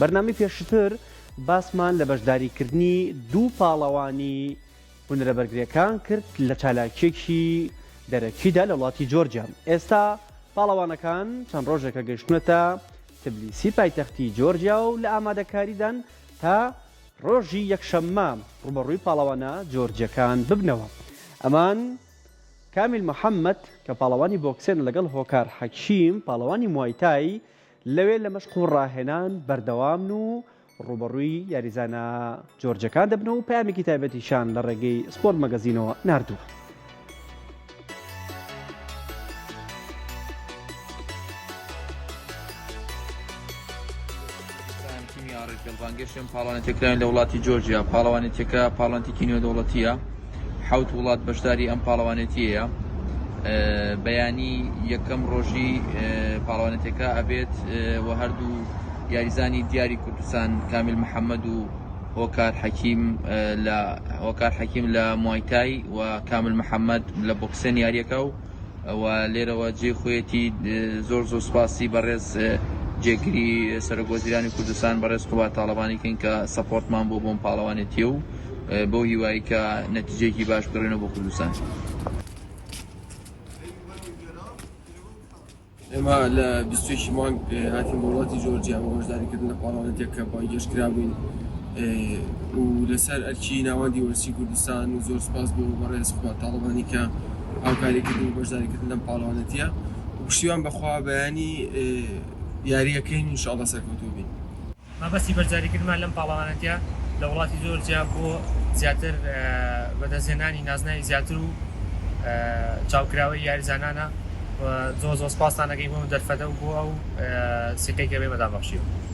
بەرنامەی پێشتر باسمان لە بەشداریکردنی دوو پاڵەوانی هونەرەبەرگریەکان کرد لە چالاکیەکی دەرەکیدا لە وڵاتی جۆرجیا. ئێستا پاڵەوانەکان چەند ڕۆژێکە گەشتونەتە تبلیسی پایتەختی جۆرجیا و لە ئامادەکاریدان تا ڕۆژی یەکشەممە ڕوبەڕووی پاڵەوانە جۆرجیەکان ببنەوە. ئەمان کامیل محەممەد کە پاڵەوانی بۆکسێن لەگەڵ هۆکار حەکیم پاڵەوانی موایتای لەوێ لە مەشق و ڕاهێنان بەردەوامن و ڕوبەڕووی یاریزانە جۆرجەکان دەبنەوە و پامێکی تایبەتیشان لە ڕێگەی سپۆرت مەگەزینەوە ناردووە. گەشتم پاڵەوانێتێکرایان لە وڵاتی جۆرجیا. پاڵەوانێتێکە پاڵەوانێتی نێودەوڵەتیە، 7 وڵات بەشداری ئەم پاڵەوانێتیەیە. بەیانی یەکەم ڕۆژی پاڵەوانێتەکە ئەبێت و هەردوو یاریزانی دیاری کوردستان کامیل محەممەد و هۆکار حەکیم لە موایتای و کامل محەممەد لە بۆکسێن یاریەکە و لێرەوە جێ خۆیەتی زۆر سوپاسی بەڕێز جێگیری سەرۆکوەزیرانی کوردستان بەڕێز قوبات تاڵەبانیکەین کە سەپۆرتمان بۆ بۆم پاڵەوانێتیە و بۆ هیوایی کە نەتیجەیەکی باش بگەڕێنەوە بۆ کوردستان. ئێمە لە 20 مانگ هاتین بە وڵاتی جۆرجیا بۆ بەشداریکردن لە پاڵەوانێتێک کە پای گەشتکرا بووین و لەسەر ئەرکی ناوەندی وەرزشی کوردستان و زۆر سوپاس بۆ بەڕێز قوبات تاڵەبانی کە هاوکاریکردن و بەشداریکردن لەم پاڵەوانێتیە و پشتیوان بەخوا بەیانی یاریەکەین ئینشاڵڵا سەرکەوتوو بین. مەبەستی بەشداریکردمان لەم پاڵەوانێتیە لە وڵاتی جۆرجیا بۆ زیاتر بەدەستهێنانی نازناوی زیاتر و چاوکراوەی یاریزانانە زۆر سپاسان دەکەین بۆ دەرفەتە و بۆ ئەو سێکەی کە بێ بەدابەخشیەوە.